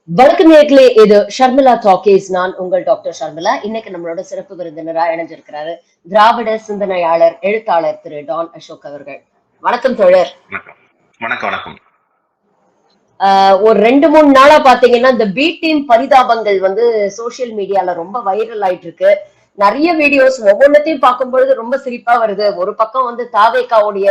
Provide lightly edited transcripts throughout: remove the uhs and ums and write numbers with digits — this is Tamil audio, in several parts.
வணக்கம் நேயர்களே, இது ஷர்மிளா டாக்கீஸ். நான் உங்கள் டாக்டர் ஷர்மிளா. இன்னைக்கு நம்மளோட சிறப்பு விருந்தினரா இணைஞ்சிருக்கிறாரு திராவிட சிந்தனையாளர், எழுத்தாளர் திரு டான் அசோக் அவர்கள். வணக்கம் தோழர். வணக்கம் வணக்கம் வணக்கம். ஒரு 2-3 நாளா பாத்தீங்கன்னா இந்த பி டீம் பரிதாபங்கள் வந்து சோசியல் மீடியால ரொம்ப வைரல் ஆயிட்டு இருக்கு. நிறைய வீடியோஸ் ஒவ்வொன்றத்தையும் பார்க்கும் பொழுது ரொம்ப சிரிப்பா வருது. ஒரு பக்கம் வந்து தாவேகாவுடைய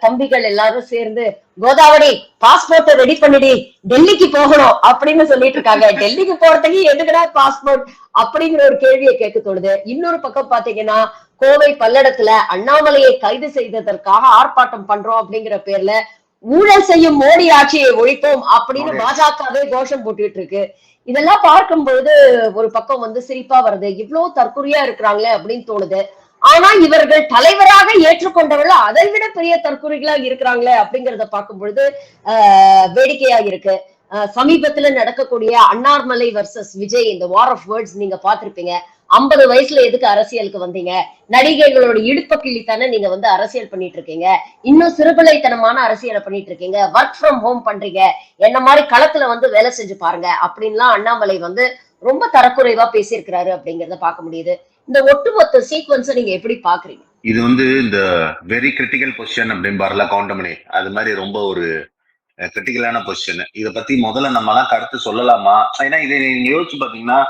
தம்பிகள் எல்லாரும் சேர்ந்து கோதாவரி பாஸ்போர்ட் ரெடி பண்ணிடி, டெல்லிக்கு போகணும் அப்படின்னு சொல்லிட்டு இருக்காங்க. டெல்லிக்கு போறதுக்கு எதுக்குடா பாஸ்போர்ட் அப்படிங்கிற ஒரு கேள்வியை கேட்க தோணுது. இன்னொரு பக்கம் பாத்தீங்கன்னா கோவை பல்லடத்துல அண்ணாமலையை கைது செய்ததற்காக ஆர்ப்பாட்டம் பண்றோம் அப்படிங்கிற பேர்ல ஊழல் செய்யும் மோடி ஆட்சியை ஒழிப்போம் அப்படின்னு பாஜகவே கோஷம் போட்டுட்டு இருக்கு. இதெல்லாம் பார்க்கும்போது ஒரு பக்கம் வந்து சிரிப்பா வருது. இவ்வளவு தற்குறியா இருக்கிறாங்களே அப்படின்னு தோணுது. ஆனா இவர்கள் தலைவராக ஏற்றுக்கொண்டவர்கள் அதை விட பெரிய தற்குறிகளா இருக்கிறாங்களே அப்படிங்கறத பார்க்கும் பொழுது வேடிக்கையா இருக்கு. சமீபத்துல நடக்கக்கூடிய அண்ணாமலை வர்சஸ் விஜய் இந்த வார் ஆஃப் வேர்ட்ஸ் நீங்க பாத்திருப்பீங்க. 50 வயசுல எதுக்கு அரசியலுக்கு வந்தீங்க? நடிகைகளோட இடுப்ப கிள்ளித்தானே நீங்க வந்து அரசியல் பண்ணிட்டு இருக்கீங்க. இன்னும் சிறுபிள்ளைத்தனமான அரசியலை பண்ணிட்டு இருக்கீங்க. ஒர்க் ஃப்ரம் ஹோம் பண்றீங்க. என்ன மாதிரி களத்துல வந்து வேலை செஞ்சு பாருங்க அப்படின்லாம் அண்ணாமலை வந்து ரொம்ப தரக்குறைவா பேசியிருக்கிறாரு அப்படிங்கறத பார்க்க முடியுது. இந்த ஒட்டுமொத்த சீக்வன்ஸை நீங்க எப்படி பாக்குறீங்க? இது வந்து இந்த வெரி கிரிட்டிக்கல் பொசிஷன் அப்படின்பாருல கவுண்டமணி, அது மாதிரி ரொம்ப ஒரு கிரிட்டிக்கலான பொசிஷன். இதை பத்தி முதல்ல நம்ம எல்லாம் கருத்து சொல்லலாமா? ஏன்னா இதை நீங்க யோசிச்சு பாத்தீங்கன்னா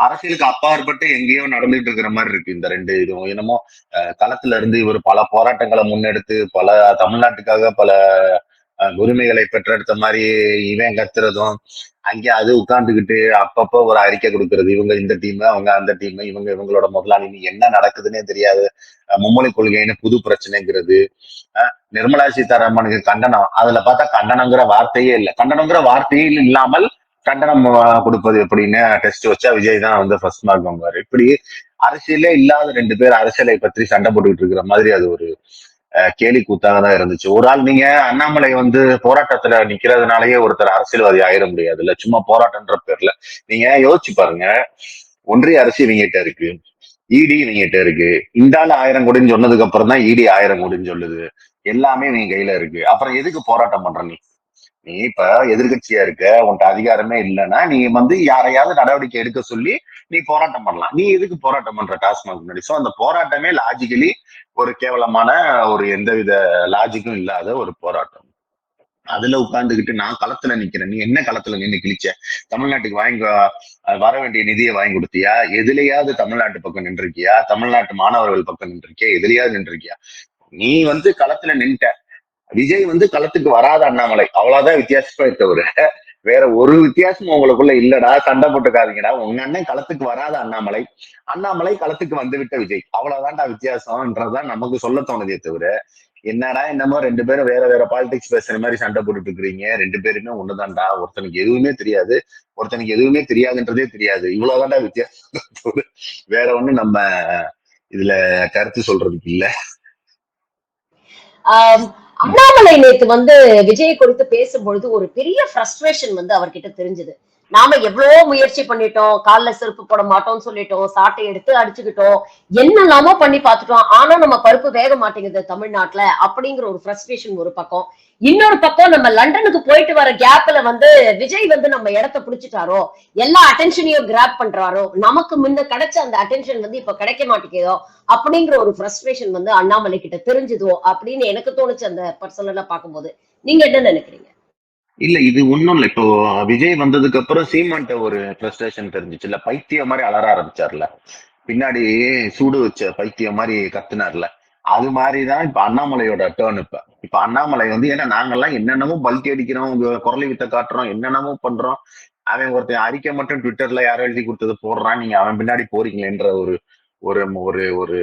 அரசியலுக்கு அப்பாற்பட்டு எங்கேயோ நடந்துட்டு இருக்கிற மாதிரி இருக்கு இந்த ரெண்டு இதுவும். என்னமோ களத்துல இருந்து இவர் பல போராட்டங்களை முன்னெடுத்து பல தமிழ்நாட்டுக்காக பல உரிமைகளை பெற்றெடுத்த மாதிரி இவன் கத்துறதும், அங்கே அது உட்கார்ந்துகிட்டு அப்பப்போ ஒரு அறிக்கை கொடுக்கறது, இவங்க இந்த டீம் அவங்க அந்த டீம், இவங்க இவங்களோட முதலாளி, என்ன நடக்குதுன்னே தெரியாது. மும்மொழி கொள்கைன்னு புது பிரச்சனைங்கிறது. நிர்மலா சீதாராமனுக்கு கண்டனம், அதுல பார்த்தா கண்டனங்கிற வார்த்தையே இல்லை. கண்டனங்கிற வார்த்தையே இல்லாமல் கண்டனம் கொடுப்பது எப்படின்னு டெஸ்ட் வச்சா விஜய் தான் வந்து ஃபர்ஸ்ட் மார்க் வாங்குவாரு. இப்படி அரசியலே இல்லாத ரெண்டு பேர் அரசியலை பற்றி சண்டை போட்டுக்கிட்டு இருக்கிற மாதிரி அது ஒரு கேலி கூத்தாக தான் இருந்துச்சு. ஒரு ஆள் நீங்க அண்ணாமலை வந்து போராட்டத்துல நிக்கிறதுனாலயே ஒருத்தர் அரசியல்வாதி ஆயிட முடியாது இல்ல, சும்மா போராட்டம்ன்ற பேர்ல. நீங்க யோசிச்சு பாருங்க, ஒன்றிய அரசு இவங்கிட்ட இருக்கு, இடி இவங்கிட்ட இருக்கு. இந்த ஆள் 1000 கோடின்னு சொன்னதுக்கு அப்புறம் தான் இடி 1000 கோடின்னு சொல்லுது. எல்லாமே நீ கையில இருக்கு, அப்புறம் எதுக்கு போராட்டம் பண்ற? நீ இப்ப எதிர்கட்சியா இருக்க, உன்கிட்ட அதிகாரமே இல்லைன்னா நீ வந்து யாரையாவது நடவடிக்கை எடுக்க சொல்லி நீ போராட்டம் பண்ணலாம். நீ எதுக்கு போராட்டம் பண்ற டாஸ்மாக் முன்னாடி? சோ அந்த போராட்டமே லாஜிக்கலி ஒரு கேவலமான, ஒரு எந்தவித லாஜிக்கும் இல்லாத ஒரு போராட்டம். அதுல உட்கார்ந்துகிட்டு நான் களத்துல நிக்கிறேன், நீ என்ன களத்துல நின்று கிழிச்ச? தமிழ்நாட்டுக்கு வர வேண்டிய நிதியை வாங்கி கொடுத்தியா? எதுலையாவது தமிழ்நாட்டு பக்கம் நின்றுருக்கியா? தமிழ்நாட்டு மாணவர்கள் பக்கம் நின்றுருக்கியா? எதுலையாவது நின்றுருக்கியா? நீ வந்து களத்துல நின்ட்ட. விஜய் வந்து களத்துக்கு வராத அண்ணாமலை, அவ்வளவுதான் வித்தியாசமே தவிர வேற ஒரு வித்தியாசமும் உங்களுக்குள்ள இல்லடா. சண்டை போட்டுக்காதீங்கடா. உங்க அண்ணன் களத்துக்கு வராத அண்ணாமலை, அண்ணாமலை களத்துக்கு வந்து விட்ட விஜய், அவ்வளவுதான்டா வித்தியாசம்ன்றதுதான் நமக்கு சொல்ல தோணுதே தவிர, என்னடா என்னமோ ரெண்டு பேரும் வேற வேற பாலிடிக்ஸ் பேசுற மாதிரி சண்டை போட்டுட்டு இருக்கிறீங்க. ரெண்டு பேருமே ஒண்ணுதான்டா. ஒருத்தனுக்கு எதுவுமே தெரியாது, ஒருத்தனுக்கு எதுவுமே தெரியாதுன்றதே தெரியாது. இவ்வளவுதான்டா வித்தியாசம். வேற ஒண்ணு நம்ம இதுல கருத்து சொல்றதுக்கு இல்ல. அண்ணாமலை நேத்து வந்து விஜய் குறித்து பேசும்பொழுது ஒரு பெரிய ஃப்ரஸ்ட்ரேஷன் வந்து அவர்கிட்ட தெரிஞ்சது. நாம எவ்வளவோ முயற்சி பண்ணிட்டோம், கால்ல செருப்பு போட மாட்டோம்னு சொல்லிட்டோம், சாட்டை எடுத்து அடிச்சுக்கிட்டோம், என்னெல்லாமோ பண்ணி பார்த்துட்டோம். ஆனா நம்ம பருப்பு வேக மாட்டேங்குது தமிழ்நாட்டுல அப்படிங்கிற ஒரு ஃப்ரஸ்ட்ரேஷன் ஒரு பக்கம். இன்னொரு பக்கம் நம்ம லண்டனுக்கு போயிட்டு வர கேப்ல வந்து விஜய் வந்து நம்ம இடத்த பிடிச்சிட்டாரோ, எல்லா அட்டென்ஷனையும் கிராப் பண்றாரோ, நமக்கு முன்ன கிடைச்ச அந்த அட்டென்ஷன் வந்து இப்ப கிடைக்க மாட்டேங்குதோ அப்படிங்கிற ஒரு ஃப்ரஸ்ட்ரேஷன் வந்து அண்ணாமலை கிட்ட தெரிஞ்சதோ அப்படின்னு எனக்கு தோணுச்சு அந்த பர்சனலா பார்க்கும்போது. நீங்க என்ன நினைக்கிறீங்க? இல்ல இது ஒண்ணும் இல்ல. இப்போ விஜய் வந்ததுக்கு அப்புறம் சீமான்ட்ட ஒரு ஃப்ரஸ்ட்ரேஷன் தெரிஞ்சிச்சு இல்ல, பைத்தியம் மாதிரி அலற ஆரம்பிச்சார்ல, பின்னாடி சூடு வச்ச பைத்தியம் மாதிரி கத்துனார்ல, அது மாதிரிதான் இப்ப அண்ணாமலையோட டேர்ன். இப்ப அண்ணாமலை வந்து, ஏன்னா நாங்கெல்லாம் என்னென்னமோ பல்கி அடிக்கிறோம், குரலி வித்த காட்டுறோம், என்னென்னமோ பண்றோம். அவன் ஒருத்தன் அறிக்கை மட்டும் ட்விட்டர்ல யாரோ எழுதி கொடுத்தது போடுறான், நீங்க அவன் பின்னாடி போறீங்களேன்ற ஒரு ஒரு ஒரு ஒரு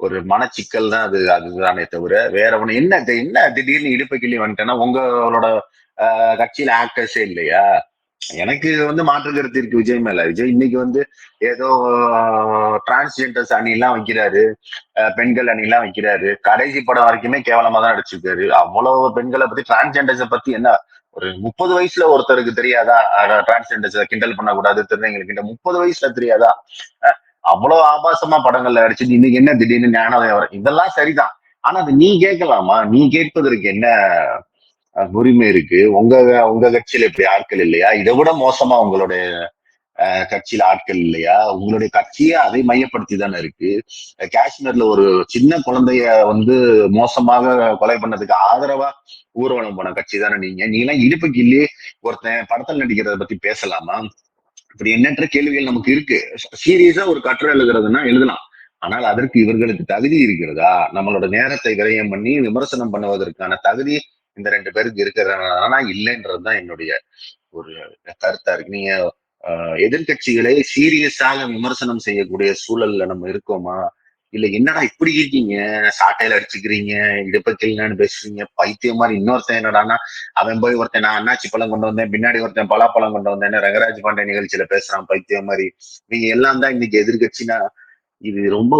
ஒரு மனச்சிக்கல் தான் அது. அதுதானே தவிர வேற ஒண்ணு என்ன என்ன திடீர்னு இடுப்பை கிள்ளி வந்துட்டேன்னா உங்களோட கட்சியில ஆக்டர்ஸே இல்லையா? எனக்கு வந்து மாற்று கருத்து இருக்கு விஜய் மேல. விஜய் இன்னைக்கு வந்து ஏதோ டிரான்ஸ்ஜெண்டர்ஸ் அணி எல்லாம் வைக்கிறாரு, பெண்கள் அணி எல்லாம் வைக்கிறாரு. கடைசி படம் வரைக்குமே கேவலமா தான் நடிச்சிருக்காரு. அவ்வளவு பெண்களை பத்தி, டிரான்ஸ்ஜெண்டர்ஸை பத்தி என்ன ஒரு 30 வயசுல ஒருத்தருக்கு தெரியாதா? டிரான்ஸ்ஜெண்டர்ஸ் கிண்டல் பண்ணக்கூடாது, திருநங்கைகள் கிட்ட 30 வயசுல தெரியாதா? அவ்வளவு ஆபாசமா படங்கள்ல நடிச்சுட்டு இன்னைக்கு என்ன திடீர்னு ஞானோதயம்? இதெல்லாம் சரிதான், ஆனா அது நீ கேட்கலாமா? நீ கேட்பதற்கு என்ன உரிமை இருக்கு. உங்க உங்க கட்சியில இப்படி ஆட்கள் இல்லையா? இதை விட மோசமா உங்களுடைய கட்சியில ஆட்கள் இல்லையா? உங்களுடைய கட்சியே அதை மையப்படுத்தி தானே இருக்கு. காஷ்மீர்ல ஒரு சின்ன குழந்தைய வந்து மோசமாக கொலை பண்ணதுக்கு ஆதரவா ஊர்வலம் போன கட்சி தானே நீங்க. நீ எல்லாம் இடுப்பு கிள்ளி ஒருத்தன் படத்தில் நடிக்கிறத பத்தி பேசலாமா? இப்படி எண்ணற்ற கேள்விகள் நமக்கு இருக்கு. சீரியஸா ஒரு கட்டுரை எழுதுறதுன்னா எழுதலாம். ஆனால் அதற்கு இவர்களுக்கு தகுதி இருக்கிறதா? நம்மளோட நேரத்தை விரயம் பண்ணி விமர்சனம் பண்ணுவதற்கான தகுதி இந்த 2 பேருக்கு இருக்கிறதுனா இல்லைன்றதுதான் என்னுடைய ஒரு கருத்தா இருக்கு. நீங்க எதிர்கட்சிகளை சீரியஸாக விமர்சனம் செய்யக்கூடிய சூழல்ல நம்ம இருக்கோமா? இல்ல என்னடா இப்படி இருக்கீங்க, சாட்டையில அடிச்சுக்கிறீங்க, இடுப்பக்கில்னு பேசுறீங்க, பைத்தியம் மாதிரி. இன்னொருத்தன் என்னடான்னா அவன் போய் ஒருத்தன் நான் அண்ணாச்சி பழம் கொண்டு வந்தேன், பின்னாடி ஒருத்தன் பலாப்பழம் கொண்டு வந்தேன்னு ரங்கராஜ் பாண்டே நிகழ்ச்சியில பேசுறான், பைத்தியம் மாதிரி. நீங்க எல்லாம் தான் இன்னைக்கு எதிர்கட்சினா இது ரொம்ப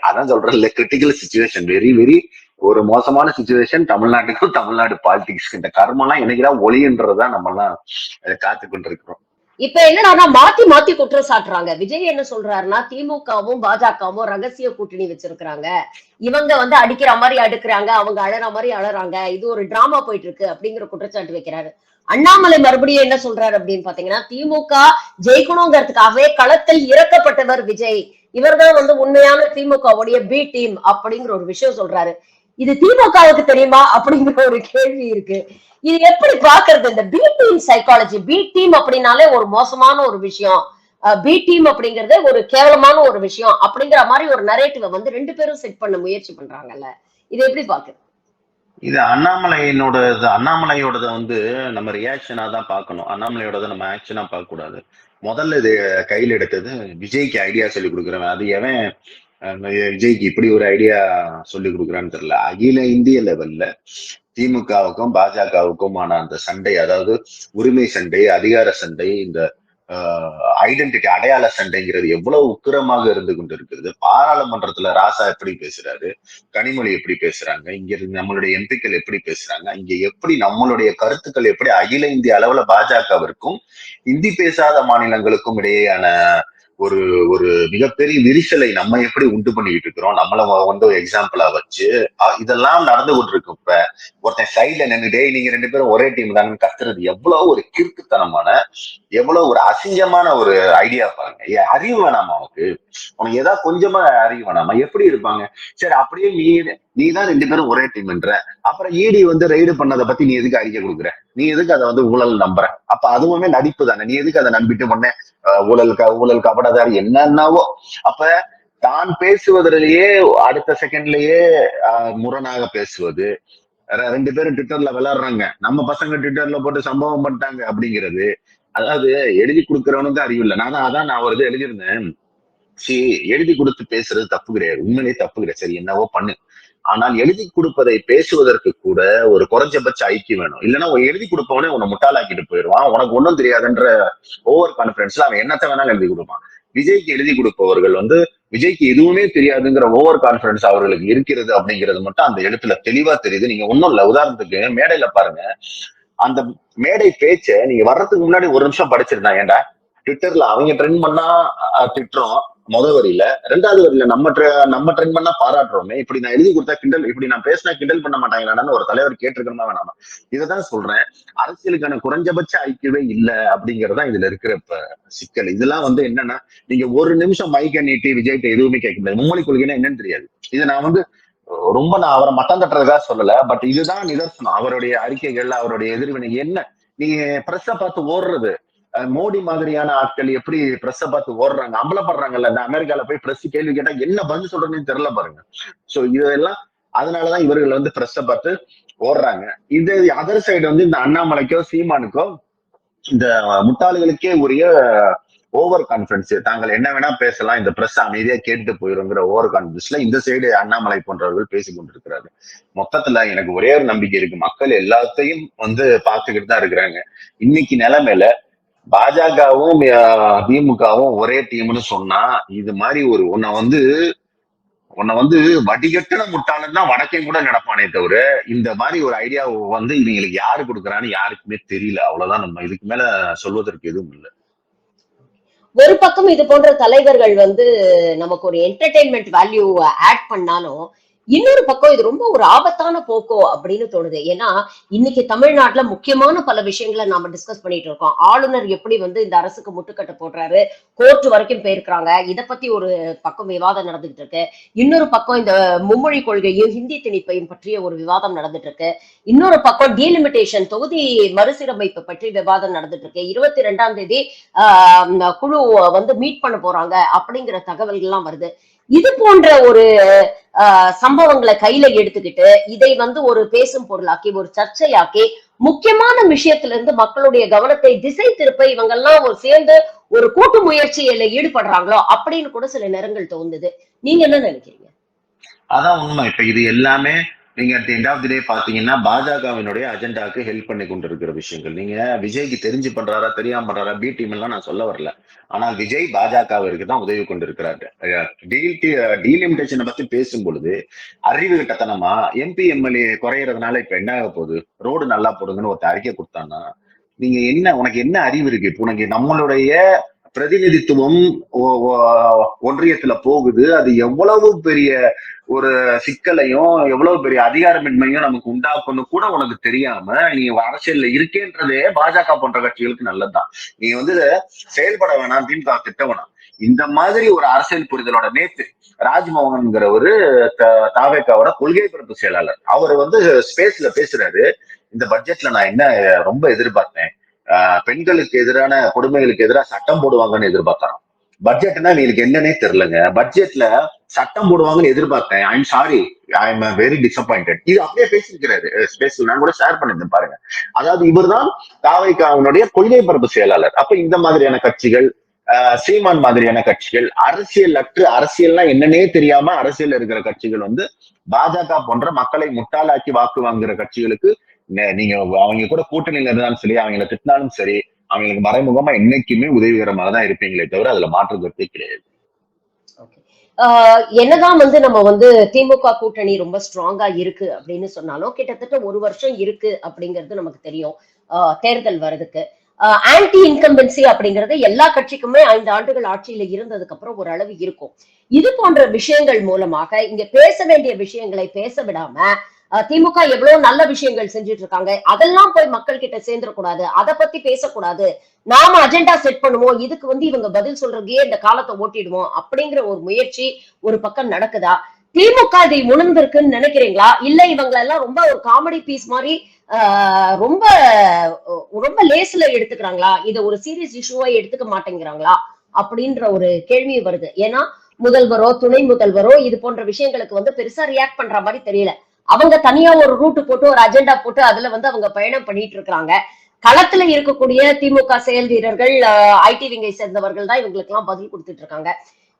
அதான் சொல்றேன்ல, கிரிட்டிக்கல் சுச்சுவேஷன். வெரி வெரி ஒரு மோசமான சுச்சுவேஷன் தமிழ்நாட்டுக்கும் தமிழ்நாடு பாலிடிக்ஸ். இந்த கர்மெல்லாம் என்னைக்குதான் ஒளின்றதான் நம்ம எல்லாம் காத்து கொண்டிருக்கிறோம். இப்ப என்னடான்னா மாத்தி மாத்தி குற்றம் சாட்டுறாங்க. விஜய் என்ன சொல்றாருன்னா திமுகவும் பாஜகவும் ரகசிய கூட்டணி வச்சிருக்கிறாங்க, இவங்க வந்து அடிக்கிற மாதிரி அடுக்குறாங்க, அவங்க அழற மாதிரி அழறாங்க, இது ஒரு டிராமா போயிட்டு இருக்கு அப்படிங்கிற குற்றச்சாட்டு வைக்கிறாரு. அண்ணாமலை மறுபடியும் என்ன சொல்றாரு அப்படின்னு பாத்தீங்கன்னா, திமுக ஜெயிக்கணுங்கிறதுக்காகவே களத்தில் இறக்கப்பட்டவர் விஜய், இவர்தான் வந்து உண்மையான திமுகவுடைய பி டீம் அப்படிங்கிற ஒரு விஷயம் சொல்றாரு. இது திமுகவுக்கு தெரியுமா அப்படிங்கிற ஒரு கேள்வி இருக்கு. இது எப்படி பாக்குறது? இந்த B team psychology, B team அப்படின்னாலே ஒரு மோசமான ஒரு விஷயம், பி டீம் அப்படிங்கறது ஒரு கேவலமான ஒரு விஷயம் அப்படிங்கிற மாதிரி ஒரு நரேட்டிவ வந்து 2 பேரும் செட் பண்ண முயற்சி பண்றாங்கல்ல, இது எப்படி பாக்குறது? இது அண்ணாமலையோடத வந்து நம்ம ரியாக்ஷனா தான் பார்க்கணும். அண்ணாமலையோடத நம்ம ஆக்ஷனா பார்க்க கூடாது. முதல்ல இது கையில் எடுத்தது விஜய்க்கு ஐடியா சொல்லி கொடுக்குறவன். அது எவன் விஜய்க்கு இப்படி ஒரு ஐடியா சொல்லி கொடுக்குறான்னு தெரியல. அகில இந்திய லெவல்ல திமுகவுக்கும் பாஜகவுக்குமான அந்த சண்டை, அதாவது உரிமை சண்டை, அதிகார சண்டை, இந்த ஐடென்டிட்டி அடையாள சண்டைங்கிறது எவ்வளவு உக்கிரமாக இருந்து கொண்டிருக்கிறது. பாராளுமன்றத்துல ராசா எப்படி பேசுறாரு, கனிமொழி எப்படி பேசுறாங்க, இங்க இருந்து நம்மளுடைய எம்பிக்கள் எப்படி பேசுறாங்க, இங்க எப்படி நம்மளுடைய கருத்துக்கள் எப்படி அகில இந்திய அளவுல பாஜகவிற்கும் இந்தி பேசாத மாநிலங்களுக்கும் இடையேயான ஒரு ஒரு மிகப்பெரிய விரிசலை நம்ம எப்படி உண்டு பண்ணிக்கிட்டு இருக்கிறோம், நம்மள வந்து எக்ஸாம்பிளா வச்சு இதெல்லாம் நடந்து கொண்டிருக்கு. இப்ப ஒருத்தன் சைட்ல நின்றுட்டே நீங்க 2 பேரும் ஒரே டீம் தானு கத்துறது எவ்வளவு ஒரு கிறுக்குத்தனமான, எவ்வளவு ஒரு அசிங்கமான ஒரு ஐடியா பாருங்க. அறிவு வேணாமா உனக்கு ஏதாவது கொஞ்சமா அறிவு வேணாமா? எப்படி இருப்பாங்க? சரி, அப்படியே நீ தான் 2 பேரும் ஒரே டீம்ன்ற, அப்புறம் இடி வந்து ரெய்டு பண்ணதை பத்தி நீ எதுக்கு அறிக்கை கொடுக்குற? நீ எதுக்கு அதை வந்து ஊழல் நம்புற? அப்ப அதுவுமே நடிப்பு தானே. நீ எதுக்கு அதை நம்பிட்டு பண்ண ஊழல் கபடதாரி என்னன்னாவோ? அப்ப தான் பேசுவதிலேயே அடுத்த செகண்ட்லயே முரணாக பேசுவது, 2 பேரும் ட்விட்டர்ல விளையாடுறாங்க, நம்ம பசங்க ட்விட்டர்ல போட்டு சம்பவம் பண்ணிட்டாங்க அப்படிங்கிறது. அதாவது எழுதி கொடுக்கிறவனுக்கு அறிவு இல்லை. நான் ஒரு இது எழுதியிருந்தேன். எழுதி கொடுத்து பேசுறது தப்பு கிடையாது, உண்மையிலேயே தப்பு கிடையாது. சரி, என்னவோ பண்ணு. ஆனால் எழுதி கொடுப்பதை பேசுவதற்கு கூட ஒரு குறைஞ்சபட்ச ஐக்கியம் வேணும். இல்லைன்னா எழுதி கொடுப்பவனே உன்னை முட்டாளாக்கிட்டு போயிடுவான். உனக்கு ஒன்றும் தெரியாதுன்ற ஓவர் கான்பிடன்ஸ்ல அவன் என்னத்தை வேணாலும் எழுதி கொடுப்பான். விஜய்க்கு எழுதி கொடுப்பவர்கள் வந்து விஜய்க்கு எதுவுமே தெரியாதுங்கிற ஓவர் கான்பிடன்ஸ் அவர்களுக்கு இருக்கிறது அப்படிங்கிறது மட்டும் அந்த எழுத்துல தெளிவா தெரியுது. நீங்க ஒன்னும் இல்ல, உதாரணத்துக்கு மேடையில பாருங்க, அந்த மேடை பேச்ச நீங்க வர்றதுக்கு முன்னாடி ஒரு நிமிஷம் படிச்சிருந்தா, ஏன்டா ட்விட்டர்ல அவங்க ட்ரெண்ட் பண்ணா திட்டுறோம் வரியில, 2வது வரியில நம்ம ட்ரெண்ட் பண்ணா பாராட்டுறோமே, இப்படி நான் எழுதி கொடுத்தா கிண்டல், இப்படி நான் பேசினா கிண்டல் பண்ண மாட்டாங்களான்னு ஒரு தலைவர் கேட்டிருக்கணுமா வேணாமா? இதைதான் சொல்றேன், அரசியலுக்கான குறைஞ்சபட்ச ஐக்கியவே இல்ல அப்படிங்கறதா இதுல இருக்கிற சிக்கல். இதெல்லாம் வந்து என்னன்னா, நீங்க ஒரு நிமிஷம் மைக்க நீட்டி விஜய்கிட்ட எதுவுமே கேட்க முடியாது. மும்மொழி கொள்கைன்னா என்னன்னு தெரியாது. இதை நான் வந்து நான் அவரை மட்டம் தட்டுறதுக்காக சொல்லல, பட் இதுதான் நிதர்சனம். அவருடைய அறிக்கைகள், அவருடைய எதிர்வினை என்ன. நீங்க பிரஸ்ஸ பார்த்து ஓடுறது, மோடி மாதிரியான ஆட்கள் எப்படி பிரஸ்ஸ பார்த்து ஓடுறாங்க, அம்பலப்படுறாங்கல்ல. இந்த அமெரிக்கால போய் பிரஸ் கேள்வி கேட்டா என்ன பதில் சொல்றதுன்னு தெரியல பாருங்க. சோ இதெல்லாம் அதனாலதான் இவர்கள் வந்து பிரஸ்ஸ பார்த்து ஓடுறாங்க. இது அதர் சைடு வந்து இந்த அண்ணாமலைக்கோ சீமானுக்கோ இந்த முட்டாளிகளுக்கே உரிய ஓவர் கான்பிடன்ஸ், தாங்கள் என்ன வேணா பேசலாம், இந்த பிரஸ் அமைதியா கேட்டு போயிருங்கிற ஓவர் கான்பிடன்ஸ்ல இந்த சைடு அண்ணாமலை போன்றவர்கள் பேசிக் கொண்டிருக்கிறார்கள். மொத்தத்துல எனக்கு ஒரே ஒரு நம்பிக்கை இருக்கு, மக்கள் எல்லாத்தையும் வந்து பார்த்துக்கிட்டு தான் இருக்கிறாங்க. இன்னைக்கு நிலைமையில பாஜகவும் திமுகவும் ஒரே டீம்னு சொன்னா, இது மாதிரி உன்னை வந்து வடிகட்டின முட்டாளன் தான் வடக்கையும் கூட நடப்பானே தவிர, இந்த மாதிரி ஒரு ஐடியா வந்து இவங்களுக்கு யாரு கொடுக்குறான்னு யாருக்குமே தெரியல. அவ்வளவுதான். நம்ம இதுக்கு மேல சொல்வதற்கு எதுவும் இல்லை. ஒரு பக்கம் இது போன்ற தலைவர்கள் வந்து நமக்கு ஒரு என்டர்டெயின்மெண்ட் வேல்யூ ஆட் பண்ணாலும், இன்னொரு பக்கம் இது ரொம்ப ஒரு ஆபத்தான போக்கோ அப்படின்னு தோணுது. ஏன்னா, இன்னைக்கு தமிழ்நாட்டுல முக்கியமான பல விஷயங்கள நாம டிஸ்கஸ் பண்ணிட்டு இருக்கோம். ஆளுநர் எப்படி வந்து இந்த அரசுக்கு முட்டுக்கட்டை போடுறாரு, கோர்ட் வரைக்கும் போயிருக்கிறாங்க. இத பத்தி ஒரு பக்கம் விவாதம் நடந்துகிட்டு இருக்கு. இன்னொரு பக்கம் இந்த மும்மொழி கொள்கையும், ஹிந்தி திணிப்பையும் பற்றிய ஒரு விவாதம் நடந்துட்டு இருக்கு. இன்னொரு பக்கம் டீலிமிட்டேஷன் தொகுதி மறுசீரமைப்பு பற்றி விவாதம் நடந்துட்டு இருக்கு. 22ஆம் தேதி குழு வந்து மீட் பண்ண போறாங்க அப்படிங்கிற தகவல்கள்லாம் வருது. இது போன்ற ஒரு சம்பவங்களை கையில எடுத்துக்கிட்டு இதை வந்து ஒரு பேசும் பொருளாக்கி ஒரு சர்ச்சையாக்கி முக்கியமான விஷயத்துல இருந்து மக்களுடைய கவனத்தை திசை திருப்ப இவங்க எல்லாம் ஒரு சேர்ந்து ஒரு கூட்டு முயற்சியில ஈடுபடுறாங்களோ அப்படின்னு கூட சில நேரங்கள் தோணுது. நீங்க என்ன நினைக்கிறீங்க? அதான் உண்மை. இப்ப இது எல்லாமே நீங்க அட் எண்ட் ஆஃப் தி டே பாத்தீங்கன்னா பாஜகவினுடைய அஜெண்டாக்கு ஹெல்ப் பண்ணி கொண்டிருக்கிற விஷயங்கள். நீங்க விஜய்க்கு தெரிஞ்சு பண்றாரா தெரியாம பண்றாரா பி டீம் எல்லாம் நான் சொல்ல வரல. ஆனால் விஜய் பாஜகவிற்கு தான் உதவி கொண்டிருக்கிறாரு. டீலிமிட்டேஷனை பத்தி பேசும் பொழுது அறிவு கட்டத்தனமா எம்பி எம்எல்ஏ குறையறதுனால இப்ப என்ன ஆக போகுது? ரோடு நல்லா போடுங்கன்னு ஒரு அறிக்கை கொடுத்தான்னா நீங்க என்ன உனக்கு என்ன அறிவு இருக்கு? இப்ப உனக்கு நம்மளுடைய பிரதிநிதித்துவம் ஒன்றியத்துல போகுது. அது எவ்வளவு பெரிய ஒரு சிக்கலையும் எவ்வளவு பெரிய அதிகாரமின்மையும் நமக்கு உண்டாக்கும்னு கூட உனக்கு தெரியாம நீ அரசியல்ல இருக்கேன்றதே பாஜக போன்ற கட்சிகளுக்கு நல்லதுதான். நீ வந்து செயல்பட வேணாம், திமுக திட்ட வேணாம். இந்த மாதிரி ஒரு அரசியல் புரிதலோட நேத்து ராஜ்மோகன்ங்கிற ஒரு தாவேக்காவோட கொள்கை பரப்பு செயலாளர் அவர் வந்து ஸ்பேஸ்ல பேசுறாரு. இந்த பட்ஜெட்ல நான் என்ன ரொம்ப எதிர்பார்த்தேன், பெண்களுக்கு எதிரான கொடுமைகளுக்கு எதிராக சட்டம் போடுவாங்கன்னு எதிர்பார்த்தாராம். பட்ஜெட்னா இவங்களுக்கு என்னன்னே தெரியலங்க. பட்ஜெட்ல சட்டம் போடுவாங்கன்னு எதிர்பார்த்தேன். I'm sorry, I am very disappointed. இது அப்படியே பேசியிருக்கிறாரு ஸ்பேஸ்ல. நான் கூட ஷேர் பண்ணிருந்தேன் பாருங்க. அதாவது இவர்தான் தாவேக்காவினுடைய கொள்கை பரப்பு செயலாளர். அப்ப இந்த மாதிரியான கட்சிகள், சீமான் மாதிரியான கட்சிகள், அரசியல் அற்று அரசியல்னா என்னன்னே தெரியாம அரசியல் இருக்கிற கட்சிகள் வந்து பாஜக போன்ற மக்களை முட்டாளாக்கி வாக்கு வாங்குற கட்சிகளுக்கு நீங்க அவங்க கூட கூட்டணியில இருந்தாலும் சரி, அவங்களை திட்டினாலும் சரி, அவங்களுக்கு மறைமுகமா என்னைக்குமே உதவிகரமாக தான் இருப்பீங்களே தவிர அதுல மாற்று கருத்தே கிடையாது. என்னதான் வந்து நம்ம வந்து திமுக கூட்டணி ரொம்ப ஸ்ட்ராங்கா இருக்கு அப்படின்னு சொன்னாலும் கிட்டத்தட்ட ஒரு வருஷம் இருக்கு அப்படிங்கிறது நமக்கு தெரியும். தேர்தல் வர்றதுக்கு ஆன்டி இன்கம்பன்சி அப்படிங்கிறது எல்லா கட்சிக்குமே 5 ஆண்டுகள் ஆட்சியில இருந்ததுக்கு அப்புறம் ஒரு அளவு இருக்கும். இது போன்ற விஷயங்கள் மூலமாக இங்க பேச வேண்டிய விஷயங்களை பேச விடாம திமுக எவ்வளவு நல்ல விஷயங்கள் செஞ்சுட்டு இருக்காங்க, அதெல்லாம் போய் மக்கள் கிட்ட சேர்ந்துடக்கூடாது, அதை பத்தி பேசக்கூடாது, நாம அஜெண்டா செட் பண்ணுவோம், இதுக்கு வந்து இவங்க பதில் சொல்றதையே இந்த காலத்தை ஓட்டிடுவோம் அப்படிங்கிற ஒரு முயற்சி ஒரு பக்கம் நடக்குதா? திமுக இதை உணர்ந்திருக்குன்னு நினைக்கிறீங்களா? இல்ல இவங்க எல்லாம் ரொம்ப ஒரு காமெடி பீஸ் மாதிரி ரொம்ப ரொம்ப லேஸ்ல எடுத்துக்கிறாங்களா? இதை ஒரு சீரியஸ் இஷ்யூவா எடுத்துக்க மாட்டேங்கிறாங்களா அப்படின்ற ஒரு கேள்வி வருது. ஏன்னா முதல்வரோ துணை முதல்வரோ இது போன்ற விஷயங்களுக்கு வந்து பெருசா ரியாக்ட் பண்ற மாதிரி தெரியல. அவங்க தனியா ஒரு ரூட் போட்டு ஒரு அஜெண்டா போட்டு அதுல வந்து அவங்க பயணம் பண்ணிட்டு இருக்கிறாங்க. களத்துல இருக்கக்கூடிய திமுக செயல் வீரர்கள், ஐடி விங்கை சேர்ந்தவர்கள் தான் இவங்களுக்கு எல்லாம் பதில் கொடுத்துட்டு இருக்காங்க.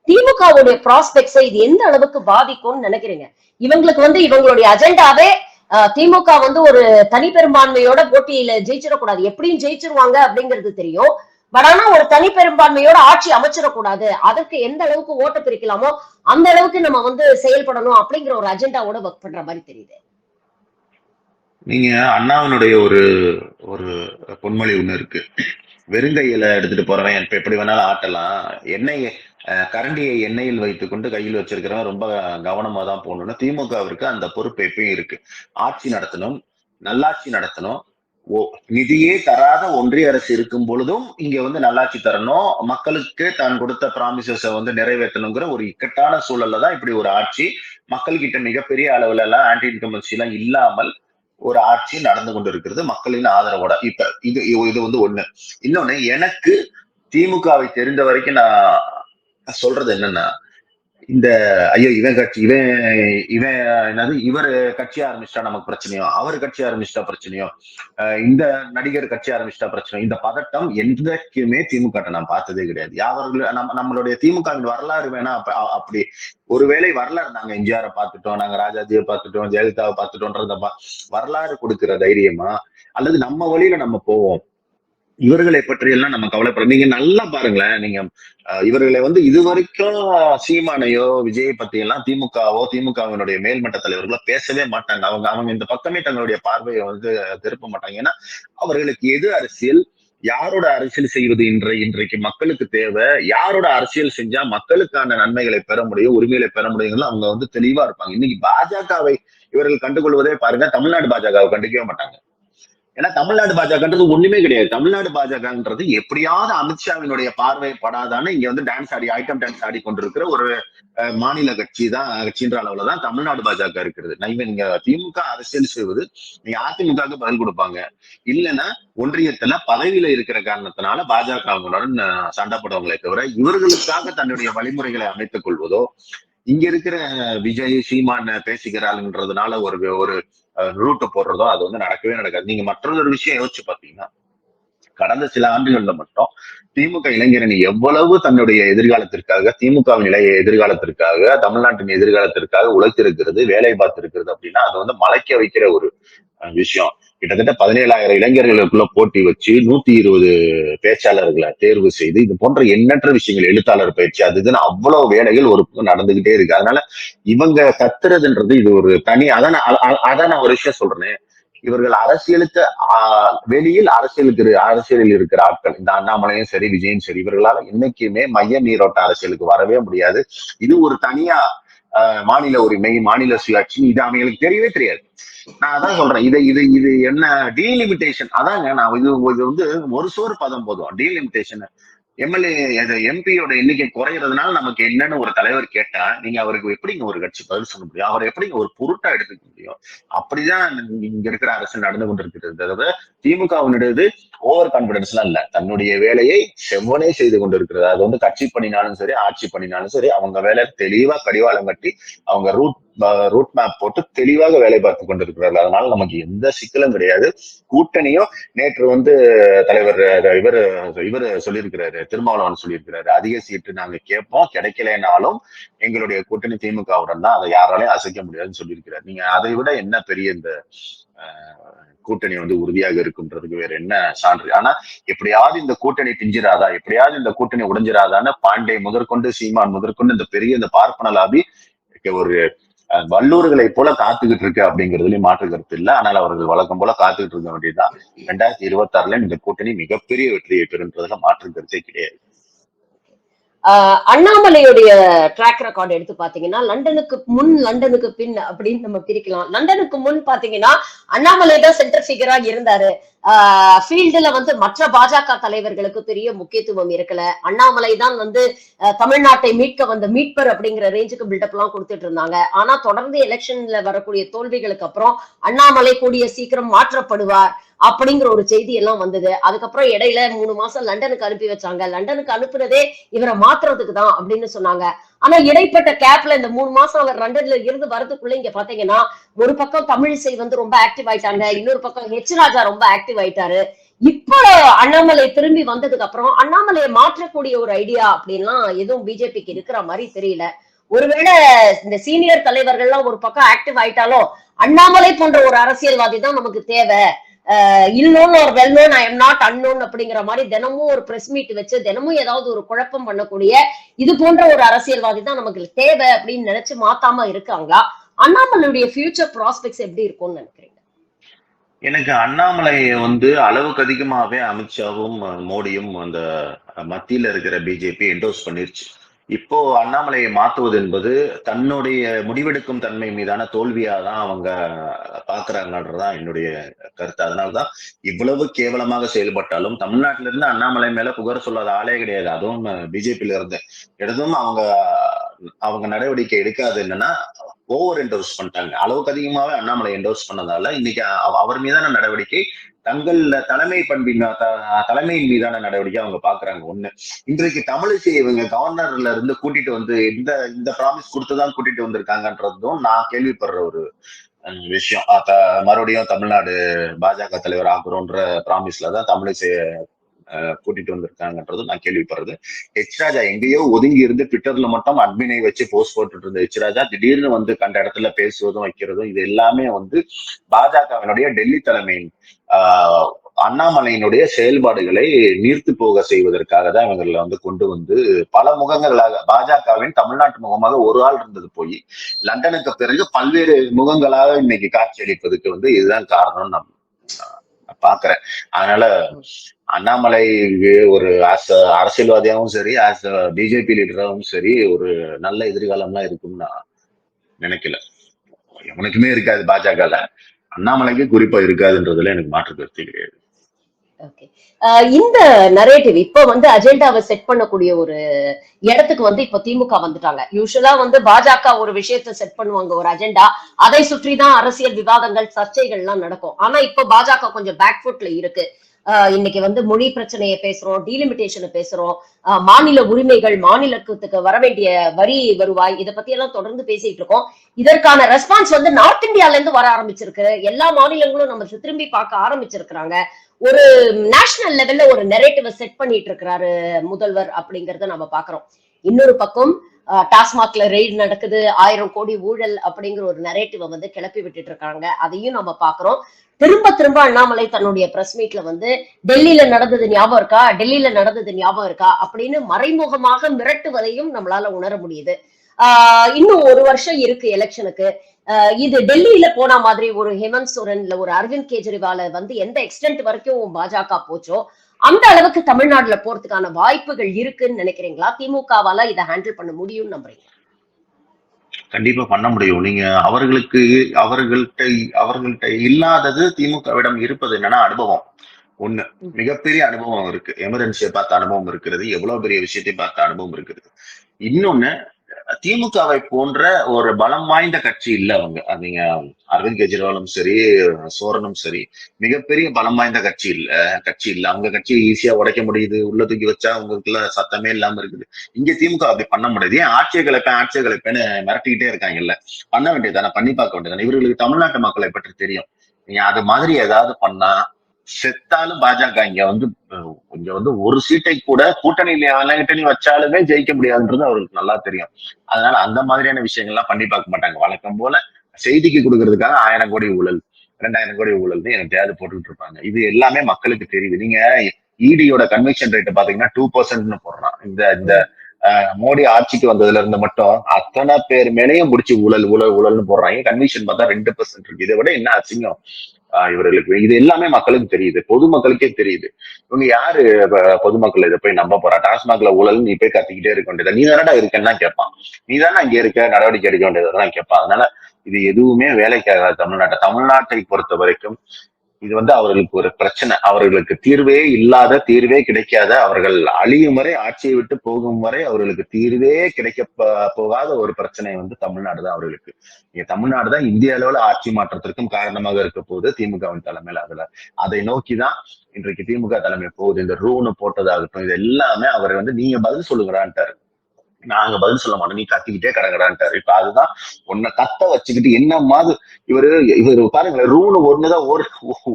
திமுகவுடைய ப்ராஸ்பெக்ட்ஸை இது எந்த அளவுக்கு பாதிக்கும்னு நினைக்கிறீங்க? இவங்களுக்கு வந்து இவங்களுடைய அஜெண்டாவே திமுக வந்து ஒரு தனி பெரும்பான்மையோட போட்டியில ஜெயிச்சிடக்கூடாது, எப்படியும் ஜெயிச்சிருவாங்க அப்படிங்கிறது தெரியும். பட் ஆனா ஒரு தனி பெரும்பான்மையோட ஆட்சி அமைச்சிடக்கூடாது, அதற்கு எந்த அளவுக்கு ஓட்டு பிரிக்கலாமோ அந்த அளவுக்கு நம்ம வந்து செயல்படணும் அப்படிங்கிற ஒரு அஜெண்டாவோட ஒர்க் பண்ற மாதிரி தெரியுது. நீங்க அண்ணாவினுடைய ஒரு ஒரு பொன்மொழி ஒண்ணு இருக்கு. வெறுங்கையில எடுத்துட்டு போறவன் இப்ப எப்படி வேணாலும் ஆட்டலாம், எண்ணெய் கரண்டியை எண்ணெயில் வைத்துக் கொண்டு கையில் வச்சிருக்கிறவன் ரொம்ப கவனமா தான் போகணும்னு திமுகவிற்கு அந்த பொறுப்பு எப்பயும் இருக்கு. ஆட்சி நடத்தணும், நல்லாட்சி நடத்தணும். நிதியே தராத ஒன்றிய அரசு இருக்கும் பொழுதும் இங்க வந்து நல்லாட்சி தரணும், மக்களுக்கு தான் கொடுத்த ப்ராமிசஸ வந்து நிறைவேற்றணுங்கிற ஒரு இக்கட்டான சூழல்ல தான் இப்படி ஒரு ஆட்சி மக்கள் கிட்ட மிகப்பெரிய அளவுல எல்லாம் ஆன்டி இன்கம்பன்சி எல்லாம் இல்லாமல் ஒரு ஆட்சி நடந்து கொண்டு இருக்கிறது மக்களின் ஆதரவோட. இப்ப இது இது வந்து ஒண்ணு. இன்னொன்னு, எனக்கு திமுகவை தெரிந்த வரைக்கும் நான் சொல்றது என்னன்னா, இந்த ஐயோ இவன் கட்சி இவன் இவன் என்னது இவர் கட்சி ஆரம்பிச்சிட்டா நமக்கு பிரச்சனையோ, அவர் கட்சி ஆரம்பிச்சிட்டா பிரச்சனையோ, இந்த நடிகர் கட்சி ஆரம்பிச்சிட்டா பிரச்சனை, இந்த பதட்டம் என்றைக்குமே திமுக நான் பார்த்ததே கிடையாது. நம்மளுடைய திமுகவின் வரலாறு வேணா அப்படி ஒருவேளை வரலாறு நாங்க எம்ஜிஆரை பார்த்துட்டோம், நாங்க ராஜாஜியை பார்த்துட்டோம், ஜெயலலிதாவை பார்த்துட்டோம்ன்றத வரலாறு கொடுக்கிற தைரியமா, அல்லது நம்ம வழியில நம்ம போவோம், இவர்களை பற்றி எல்லாம் நம்ம கவலைப்பட. நீங்க நல்லா பாருங்களேன், நீங்க இவர்களை வந்து இதுவரைக்கும் சீமானையோ விஜயை பத்தி எல்லாம் திமுகவோ திமுகவினுடைய மேல்மட்ட தலைவர்களோ பேசவே மாட்டாங்க. அவங்க அவங்க இந்த பக்கமே தங்களுடைய பார்வையை வந்து திருப்ப மாட்டாங்க. ஏன்னா அவர்களுக்கு எது அரசியல், யாரோட அரசியல் செய்வது இன்றைக்கு மக்களுக்கு தேவை, யாரோட அரசியல் செஞ்சா மக்களுக்கான நன்மைகளை பெற முடியும், உரிமைகளை பெற முடியுங்கிறது அவங்க வந்து தெளிவா இருப்பாங்க. இன்னைக்கு பாஜகவை இவர்கள் கண்டுகொள்வதே பாருங்க, தமிழ்நாடு பாஜகவை கண்டுக்கவே மாட்டாங்க. ஏன்னா தமிழ்நாடு பாஜகன்றது ஒண்ணுமே கிடையாது. தமிழ்நாடு பாஜகன்றது எப்படியாவது அமித்ஷாவினுடைய பார்வை படாதான்னு இங்க வந்து டான்ஸ் ஆடி ஐட்டம் டான்ஸ் ஆடி கொண்டிருக்கிற ஒரு மாநில கட்சின்ற அளவுல தான் தமிழ்நாடு பாஜக இருக்கிறது. நீங்க திமுக அரசியல் செய்வது நீங்க அதிமுகவுக்கு பதில் கொடுப்பாங்க, இல்லைன்னா ஒன்றியத்துல பதவியில இருக்கிற காரணத்தினால பாஜகவுடன் சண்டை போடுவாங்களே தவிர இவர்களுக்காக தன்னுடைய வழிமுறைகளை அமைத்துக் கொள்வதோ, இங்க இருக்கிற விஜய் சீமான் பேசிக்கிறாள்ன்றதுனால ஒரு ஒரு ரூட் போடுறதோ அது வந்து நடக்கவே நடக்காது. நீங்க மற்றொரு விஷயம் யோசிச்சு பாத்தீங்கன்னா, கடந்த சில ஆண்டுகள்ல மட்டும் திமுக இளைஞரணி எவ்வளவு தன்னுடைய எதிர்காலத்திற்காக, திமுகவின் எதிர்காலத்திற்காக, தமிழ்நாட்டின் எதிர்காலத்திற்காக உழைத்திருக்கிறது, வேலை பார்த்திருக்கிறது அப்படின்னா அது வந்து மலைக்க வைக்கிற ஒரு விஷயம். கிட்டத்தட்ட 17,000 இளைஞர்களுக்குள்ள போட்டி வச்சு 120 பேச்சாளர்களை தேர்வு செய்து இது போன்ற எண்ணற்ற விஷயங்கள், எழுத்தாளர் பயிற்சி அது இதுன்னு அவ்வளவு வேலைகள் ஒரு பக்கம் நடந்துகிட்டே இருக்கு. அதனால இவங்க கத்துறதுன்றது இது ஒரு தனி அதான் நான் ஒரு விஷயம் சொல்றேன். இவர்கள் அரசியலுக்கு வெளியில் அரசியலில் இருக்கிற ஆட்கள், இந்த அண்ணாமலையும் சரி விஜயும் சரி, இவர்களால என்னைக்குமே மைய நீரோட்ட அரசியலுக்கு வரவே முடியாது. இது ஒரு தனியா மாநில உரிமை, மாநில சுயாட்சி இது அவங்களுக்கு தெரியவே தெரியாது. நான் அதான் சொல்றேன். இது என்ன டீலிமிட்டேஷன், அதாங்க நான் இது வந்து ஒரு சோறு பதம் போதும். டீலிமிட்டேஷன் எம்பியோட எண்ணிக்கை குறைகிறதுனால நமக்கு என்னன்னு ஒரு தலைவர் கேட்டா, நீங்க அவருக்கு எப்படிங்க ஒரு கட்சி பதில் சொல்ல முடியும்? அவரை எப்படிங்க ஒரு பொருட்டா எடுத்துக்க முடியும்? அப்படிதான் இங்க இருக்கிற அரசு நடந்து கொண்டிருக்கிறது. அதாவது திமுகவினுடையது ஓவர் கான்பிடன்ஸ் எல்லாம் இல்ல, தன்னுடைய வேலையை செவ்வனே செய்து கொண்டிருக்கிறது. அது வந்து கட்சி பணினாலும் சரி, ஆட்சி பணினாலும் சரி, அவங்க வேலை தெளிவா கடிவாளம் கட்டி அவங்க ரூட் மேப் போட்டு தெளிவாக வேலை பார்த்து கொண்டிருக்கிறார்கள். அதனால நமக்கு எந்த சிக்கலும் கிடையாது. கூட்டணியும் நேற்று வந்து தலைவர் இவர் சொல்லியிருக்கிறாரு, திருமாவளவன் சொல்லியிருக்கிறாரு, அதிக சீட்டு நாங்க கேட்போம், கிடைக்கலனாலும் எங்களுடைய கூட்டணி திமுகவுடன் தான், அதை யாராலையும் அசைக்க முடியாதுன்னு சொல்லியிருக்கிறாரு. நீங்க அதை விட என்ன பெரிய இந்த கூட்டணி வந்து உறுதியாக இருக்குன்றதுக்கு வேற என்ன சான்று? ஆனா எப்படியாவது இந்த கூட்டணி பிஞ்சிராதா, எப்படியாவது இந்த கூட்டணி உடைஞ்சிராதான்னு பாண்டே முதற்கொண்டு சீமான் முதற்கொண்டு இந்த பெரிய இந்த பார்ப்பன லாபி ஒரு வல்லூர்களை போல காத்துக்கிட்டு இருக்கு அப்படிங்கிறதுலயும் மாற்று கருத்து இல்லை. ஆனால் அவர்கள் வழக்கம் போல காத்துக்கிட்டு இருக்க வேண்டியதுதான். 2026 இந்த கூட்டணி மிகப்பெரிய வெற்றியை பெறுன்றதுல மாற்று கருத்தே கிடையாது. அண்ணாமலையுடைய ட்ராக் ரெக்கார்ட் எடுத்து பாத்தீங்கன்னா, லண்டனுக்கு முன் லண்டனுக்கு பின் அப்படின்னு நம்ம பிரிக்கலாம். லண்டனுக்கு முன் பாத்தீங்கன்னா அண்ணாமலை தான் சென்டர் ஃபிகரா இருந்தாரு. ஃபீல்டுல வந்து மற்ற பாஜக தலைவர்களுக்கு பெரிய முக்கியத்துவம் இருக்கல. அண்ணாமலை தான் வந்து தமிழ்நாட்டை மீட்க வந்த மீட்பர் அப்படிங்கிற ரேஞ்சுக்கு பில்டப் எல்லாம் கொடுத்துட்டு இருந்தாங்க. ஆனா தொடர்ந்து எலெக்ஷன்ல வரக்கூடிய தோல்விகளுக்கு அப்புறம் அண்ணாமலை கூடிய சீக்கிரம் மாற்றப்படுவார் அப்படிங்கிற ஒரு செய்தி எல்லாம் வந்தது. அதுக்கப்புறம் இடையில 3 மாசம் லண்டனுக்கு அனுப்பி வச்சாங்க. லண்டனுக்கு அனுப்புறதே இவரை மாத்துறதுக்கு தான் அப்படின்னு சொன்னாங்க. ஆனா இடைப்பட்ட கேப்ல இந்த 3 மாசம் அவர் லண்டன்ல இருந்து வரதுக்குள்ள இங்க பாத்தீங்கன்னா, ஒரு பக்கம் தமிழிசை வந்து ரொம்ப ஆக்டிவ் ஆயிட்டாங்க, இன்னொரு பக்கம் ஹெச் ராஜா ரொம்ப ஆக்டிவ் ஆயிட்டாரு. இப்போ அண்ணாமலை திரும்பி வந்ததுக்கு அப்புறம் அண்ணாமலையை மாற்றக்கூடிய ஒரு ஐடியா அப்படின்லாம் எதுவும் பிஜேபிக்கு இருக்கிற மாதிரி தெரியல. ஒருவேளை இந்த சீனியர் தலைவர்கள்லாம் ஒரு பக்கம் ஆக்டிவ் ஆயிட்டாலும் அண்ணாமலை போன்ற ஒரு அரசியல்வாதி தான் நமக்கு தேவை. இல்லோன் ஒரு well known, I am not unknown அப்படிங்கிற மாதிரி தினமும் ஒரு பிரஸ் மீட் வச்சு தினமும் ஏதாவது ஒரு குழப்பம் பண்ணக்கூடிய இது போன்ற ஒரு அரசியல்வாதி தான் நமக்கு தேவை அப்படின்னு நினைச்சு மாத்தாம இருக்காங்களா? அண்ணாமலையுடைய ஃபியூச்சர் ப்ராஸ்பெக்ட்ஸ் எப்படி இருக்கும்னு நினைக்கிறீங்க? எனக்கு அண்ணாமலை வந்து அளவுக்கு அதிகமாவே அமித்ஷாவும் மோடியும் அந்த மத்தியில இருக்கிற பிஜேபி என்டோஸ் பண்ணிருச்சு. இப்போ அண்ணாமலையை மாத்துவது என்பது தன்னுடைய முடிவெடுக்கும் தன்மை மீதான தோல்வியாதான் அவங்க பாக்குறாங்கன்றதுதான் என்னுடைய கருத்து. அதனாலதான் இவ்வளவு கேவலமாக செயல்பட்டாலும் தமிழ்நாட்டில இருந்து அண்ணாமலை மேல புகார் சொல்லாத ஆளே கிடையாது. அதுவும் பிஜேபியில இருந்து எடுத்தும் அவங்க அவங்க நடவடிக்கை எடுக்காது. என்னன்னா ஓவர் என்டோர்ஸ் பண்ணிட்டாங்க. அளவுக்கு அதிகமாவே அண்ணாமலை என்டோர்ஸ் பண்ணதால இன்னைக்கு அவர் மீதான நடவடிக்கை தங்கள் தலைமையின் மீதான நடவடிக்கை அவங்க பாக்குறாங்க. ஒண்ணு, இன்றைக்கு தமிழிசை இவங்க கவர்னர்ல இருந்து கூட்டிட்டு வந்து இந்த இந்த ப்ராமிஸ் கொடுத்துதான் கூட்டிட்டு வந்திருக்காங்கன்றதும் நான் கேள்விப்படுற ஒரு விஷயம். மறுபடியும் தமிழ்நாடு பாஜக தலைவர் ஆக்குறோன்ற ப்ராமிஸ்லதான் தமிழிசை கூட்டிட்டு வந்திருக்காங்கன்றது நான் கேள்விப்படுறது. ஹெச் ராஜா எங்கேயோ ஒதுங்கி இருந்து ட்விட்டர்ல மட்டும் அட்மினை வச்சு போஸ்ட் போட்டுட்டு இருந்த ஹெச் ராஜா திடீர்னு வந்து கண்ட இடத்துல பேசுவதும் வைக்கிறதும் இது எல்லாமே வந்து பாஜகவினுடைய டெல்லி தலைமையின் அண்ணாமலையினுடைய செயல்பாடுகளை நீர்த்து போக செய்வதற்காக தான் இவங்களை வந்து கொண்டு வந்து பல முகங்களாக பாஜகவின் தமிழ்நாட்டு முகமாக ஒரு ஆள் இருந்தது போய் லண்டனுக்கு பிறகு பல்வேறு முகங்களாக இன்னைக்கு காட்சி அளிப்பதுக்கு வந்து இதுதான் காரணம் நான் பாக்குறேன். அதனால அண்ணாமலைக்கு ஒரு அரசியல்வாதியாகவும் சரி, பிஜேபி லீடராகவும் சரி, ஒரு நல்ல எதிர்காலம்லாம் இருக்கும்னு நான் நினைக்கல. எவனுக்குமே இருக்காது பாஜகல. அண்ணாமலைக்கு குறிப்பா இருக்காதுன்றதுல எனக்கு மாற்று கருத்து கிடையாது. ஓகே. இந்த நரேட்டிவ் இப்ப வந்து அஜெண்டாவை செட் பண்ணக்கூடிய ஒரு இடத்துக்கு வந்து இப்ப திமுக வந்துட்டாங்க. யூசுவலா வந்து பாஜக ஒரு விஷயத்தை செட் பண்ணுவாங்க, ஒரு அஜெண்டா. அதை சுற்றிதான் அரசியல் விவாதங்கள், சர்ச்சைகள்லாம் நடக்கும். ஆனா இப்ப பாஜக கொஞ்சம் பேக்ஃபுட்ல இருக்கு. இன்னைக்கு வந்து மொழி பிரச்சனையை பேசுறோம், டீலிமிட்டேஷனை பேசுறோம், மாநில உரிமைகள், மாநிலத்துக்கு வர வேண்டிய வரி வருவாய், இதை பத்தி எல்லாம் தொடர்ந்து பேசிட்டு இருக்கோம். இதற்கான ரெஸ்பான்ஸ் வந்து நார்த் இந்தியால இருந்து வர ஆரம்பிச்சிருக்கு. எல்லா மாநிலங்களும் நம்ம திரும்பி பார்க்க ஆரம்பிச்சிருக்கிறாங்க. ஒரு நேஷனல் லெவல்ல ஒரு நெரேட்டிவ செட் பண்ணிட்டு இருக்கிறாரு முதல்வர் அப்படிங்கறத நம்ம பாக்குறோம். இன்னொரு பக்கம் டாஸ்மாக்ல ரெய்டு நடக்குது, 1000 கோடி ஊழல் அப்படிங்கிற ஒரு நெரேட்டிவ வந்து கிளப்பி விட்டுட்டு இருக்காங்க. அதையும் நம்ம பாக்குறோம். திரும்ப திரும்ப அண்ணாமலை தன்னுடைய பிரஸ் மீட்ல வந்து டெல்லியில நடந்தது ஞாபகம் இருக்கா, டெல்லியில நடந்தது ஞாபகம் இருக்கா அப்படின்னு மறைமுகமாக மிரட்டுவதையும் நம்மளால உணர முடியுது. இன்னும் ஒரு வருஷம் இருக்கு எலெக்ஷனுக்கு. இது டெல்லியில போன மாதிரி ஒரு ஹேமந்த் சோரன் இல்ல ஒரு அரவிந்த் கெஜ்ரிவால வந்து எந்த எக்ஸ்டென்ட் வரைக்கும் பாஜக போச்சோ அந்த அளவுக்கு தமிழ்நாடுல போறதுக்கான வாய்ப்புகள் இருக்குன்னு நினைக்கிறீங்களா? திமுகவால இதை ஹேண்டில் பண்ண முடியும்னு நம்புறீங்க? கண்டிப்பா பண்ண முடியும். நீங்க அவர்கள்ட்ட அவர்கள்ட்ட இல்லாதது திமுகவிடம் இருப்பது என்னன்னா அனுபவம். ஒண்ணு, மிகப்பெரிய அனுபவம் இருக்கு. எமர்ஜென்சியை பார்த்த அனுபவம் இருக்கிறது. எவ்வளவு பெரிய விஷயத்தை பார்த்த அனுபவம் இருக்கிறது. இன்னொன்னு, திமுகவை போன்ற ஒரு பலம் வாய்ந்த கட்சி இல்ல அவங்க. நீங்க அரவிந்த் கெஜ்ரிவாலும் சரி, சோரனும் சரி, மிகப்பெரிய பலம் வாய்ந்த கட்சி இல்ல. அவங்க கட்சி ஈஸியா உடைக்க முடியுது. உள்ள தூக்கி வச்சா அவங்களுக்குள்ள சத்தமே இல்லாம இருக்குது. இங்க திமுக அப்படி பண்ண முடியாது. ஏன் ஆட்சியை கலைப்பேன்னு மிரட்டிக்கிட்டே இருக்காங்கல்ல. பண்ண வேண்டியதானே, பண்ணி பார்க்க வேண்டியதானே. இவர்களுக்கு தமிழ்நாட்டு மக்களை பற்றி தெரியும். நீங்க அது மாதிரி ஏதாவது பண்ணா செத்தாலும் பாஜக இங்க வந்து ஒரு சீட்டை கூட கூட்டணி வச்சாலுமே ஜெயிக்க முடியாதுன்றது அவருக்கு நல்லா தெரியும். அதனால அந்த மாதிரியான விஷயங்கள்லாம் பண்ணி பார்க்க மாட்டாங்க. வழக்கம் போல செய்திக்கு கொடுக்கறதுக்காக 1000 கோடி ஊழல், 2000 கோடி ஊழல்னு எனக்கையாவது போட்டுட்டு இருப்பாங்க. இது எல்லாமே மக்களுக்கு தெரியுது. நீங்க இடியோட கன்விக்ஷன் ரேட் பாத்தீங்கன்னா 2% போடுறான். இந்த இந்த மோடி ஆட்சிக்கு வந்ததுல இருந்து மட்டும் அத்தனை பேர் மேலேயும் முடிச்சு ஊழல் ஊழல் ஊழல்னு போடுறாங்க. கன்விக்ஷன் பார்த்தா 2% இருக்கு. இதை விட என்ன அசிங்கம் இவர்களுக்கு? இது எல்லாமே மக்களுக்கு தெரியுது, பொதுமக்களுக்கே தெரியுது. இவங்க யாரு பொதுமக்கள் இதை போய் நம்ப போறா? டாஸ்மாக்ல ஊழல் நீ போய் கத்திக்கிட்டே இருக்க வேண்டியது, நீ தானடா இருக்கன்னா கேட்பான். நீ தானே அங்க இருக்க, நடவடிக்கை எடுக்க வேண்டியதுதான் கேட்பான். அதனால இது எதுவுமே வேலைக்காக தமிழ்நாட்டை பொறுத்த வரைக்கும் இது வந்து அவர்களுக்கு ஒரு பிரச்சனை. அவர்களுக்கு தீர்வே கிடைக்காத, அவர்கள் அழியும் வரை, ஆட்சியை விட்டு போகும் வரை அவர்களுக்கு தீர்வே கிடைக்க போகாத ஒரு பிரச்சனை வந்து தமிழ்நாடு தான் அவர்களுக்கு. தமிழ்நாடு தான் இந்திய அளவுல ஆட்சி மாற்றத்திற்கும் காரணமாக இருக்க போகுது திமுகவின் தலைமையில. அதை நோக்கிதான் இன்றைக்கு திமுக தலைமை போகுது. இந்த ரூனு போட்டதாகட்டும், இது எல்லாமே அவர் வந்து நீங்க பதில் சொல்லுங்கடான்ட்டாரு. நாங்க பதில் சொல்ல மாட்டோம், நீ கத்திக்கிட்டே கடங்கடான்ட்டாரு. இப்ப அதுதான் உன்னை கத்த வச்சுக்கிட்டு என்ன மாதிரி இவரு பாருங்களேன், ரூனு ஒண்ணுதான்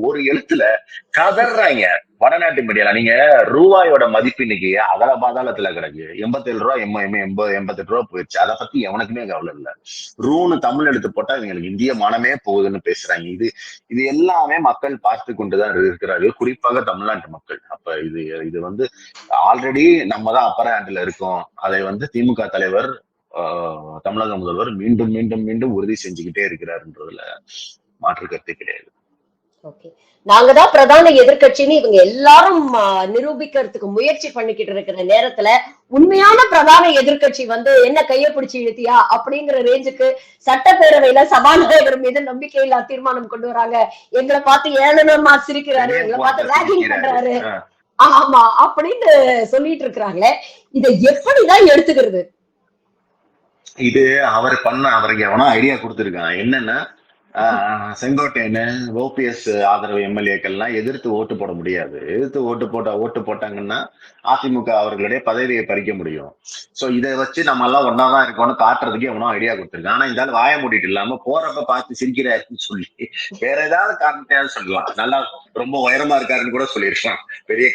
ஒரு எழுத்துல கதறாங்க வடநாட்டு மீடியால. நீங்க ரூபாயோட மதிப்பு இன்னைக்கு அகல பாதாளத்துல கிடக்கு. 87 ரூபா 88 ரூபா போயிடுச்சு. அதை பத்தி எவனுக்குமே கவலை இல்ல. ரூனு தமிழ் எடுத்து போட்டா இவங்களுக்கு இந்திய மானமே போகுதுன்னு பேசுறாங்க. இது எல்லாமே மக்கள் பார்த்து கொண்டுதான் இருக்கிறார்கள், குறிப்பாக தமிழ்நாட்டு மக்கள். அப்ப இது வந்து ஆல்ரெடி நம்ம தான் அப்பர் ஹேண்ட்ல இருக்கோம். அதை வந்து திமுக தலைவர், தமிழக முதல்வர் மீண்டும் மீண்டும் மீண்டும் உறுதி செஞ்சுக்கிட்டே இருக்கிறாருன்றதுல மாற்று கருத்து கிடையாது. ஓகே. நாங்க தான் பிரதான எதிர்க்கட்சின்னு இவங்க எல்லாரும் நிரூபிக்கிறதுக்கு முயற்சி பண்ணிக்கிட்டு இருக்கிற நேரத்துல உண்மையான பிரதான எதிர்க்கட்சி வந்து என்ன கைய பிடிச்சு இழுத்தியா அப்படிங்கிற ரேஞ்சுக்கு சட்டப்பேரவையில சபாநாயகர் மீது நம்பிக்கையில்லா தீர்மானம் கொண்டு வராங்க. எங்களை பார்த்து ஏளனமா சிரிக்கிறாரு, எங்களை பார்த்து ரேகிங் பண்றாரு, ஆமா அப்படின்னு சொல்லிட்டு இருக்கிறாங்களே. இதை எப்படிதான் எடுத்துக்கிறது? இது அவருக்கு எவனோ ஐடியா கொடுத்திருக்கான். என்னன்னா, செங்கோட்டையன், ஓபிஎஸ் ஆதரவு எம்எல்ஏக்கள்லாம் எதிர்த்து ஓட்டு போட முடியாது. எதிர்த்து ஓட்டு போட்டாங்கன்னா அதிமுக அவர்களுடைய பதவியை பறிக்க முடியும். சோ இதை வச்சு நம்ம எல்லாம் ஒன்னாதான் இருக்கோம்னு காட்டுறதுக்கு எவனோ ஐடியா கொடுத்திருக்கான். ஆனா இந்த வாய மூடிட்டு இல்லாம போறப்ப பார்த்து சிரிக்கிறாருன்னு சொல்லி வேற ஏதாவது காரணத்தையாவது சொல்லலாம். நல்லா ரொம்ப உயரமா இருக்காருன்னு கூட சொல்லியிருக்கலாம். பெரிய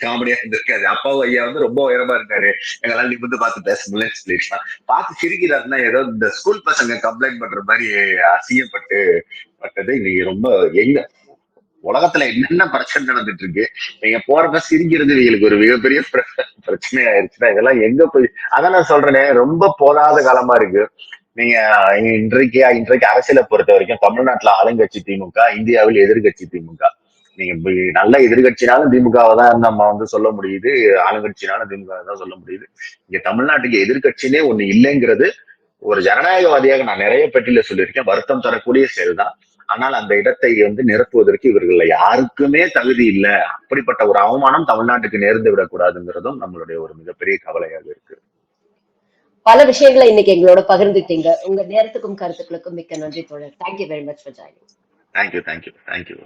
காமெடியா இருந்திருக்காரு. அப்பாவும் ஐயா வந்து ரொம்ப உயரமா இருக்காரு, எங்களால நிமிந்து பார்த்து பேச முடியலன்னு சொல்லியிருக்கலாம். பார்த்து சிரிக்கிறாருன்னா ஏதோ இந்த ஸ்கூல் பசங்க கம்ப்ளைண்ட் பண்ற மாதிரி அசிங்கப்பட்டது இன்னைக்கு ரொம்ப எங்க உலகத்துல என்னென்ன பிரச்சனை நடந்துட்டு இருக்கு. நீங்க போறப்ப சிரிக்கிறது இவங்களுக்கு ஒரு மிகப்பெரிய பிரச்சனை ஆயிருச்சுன்னா இதெல்லாம் எங்க போய். அதான் நான் சொல்றேனே, ரொம்ப போதாத காலமா இருக்கு. நீங்க இன்றைக்கு அரசியலை பொறுத்த வரைக்கும் தமிழ்நாட்டுல ஆளுங்கட்சி திமுக, இந்தியாவில் எதிர்கட்சி திமுக. நீங்க நல்ல எதிர்கட்சினாலும் திமுகவை தான் நம்ம வந்து சொல்ல முடியுது, ஆளுங்கட்சினாலும் திமுக தான் சொல்ல முடியுது. இங்க தமிழ்நாட்டுக்கு எதிர்கட்சினே ஒண்ணு இல்லைங்கிறது ஒரு ஜனநாயகவாதியாக நான் நிறைய பெட்டியில சொல்லியிருக்கேன். வருத்தம் தரக்கூடிய செயல்தான். ஆனால் அந்த இடத்தை வந்து நிரப்புவதற்கு இவர்கள் யாருக்குமே தகுதி இல்ல. அப்படிப்பட்ட ஒரு அவமானம் தமிழ்நாட்டுக்கு நேர்ந்து விடக்கூடாதுங்கிறதும் நம்மளுடைய ஒரு மிகப்பெரிய கவலையாக இருக்கு. பல விஷயங்களை இன்னைக்கு எங்களோட பகிர்ந்துட்டீங்க. உங்க நேரத்துக்கும் கருத்துக்களுக்கும் மிக்க நன்றி தோழர். Thank you very much for joining. Thank you.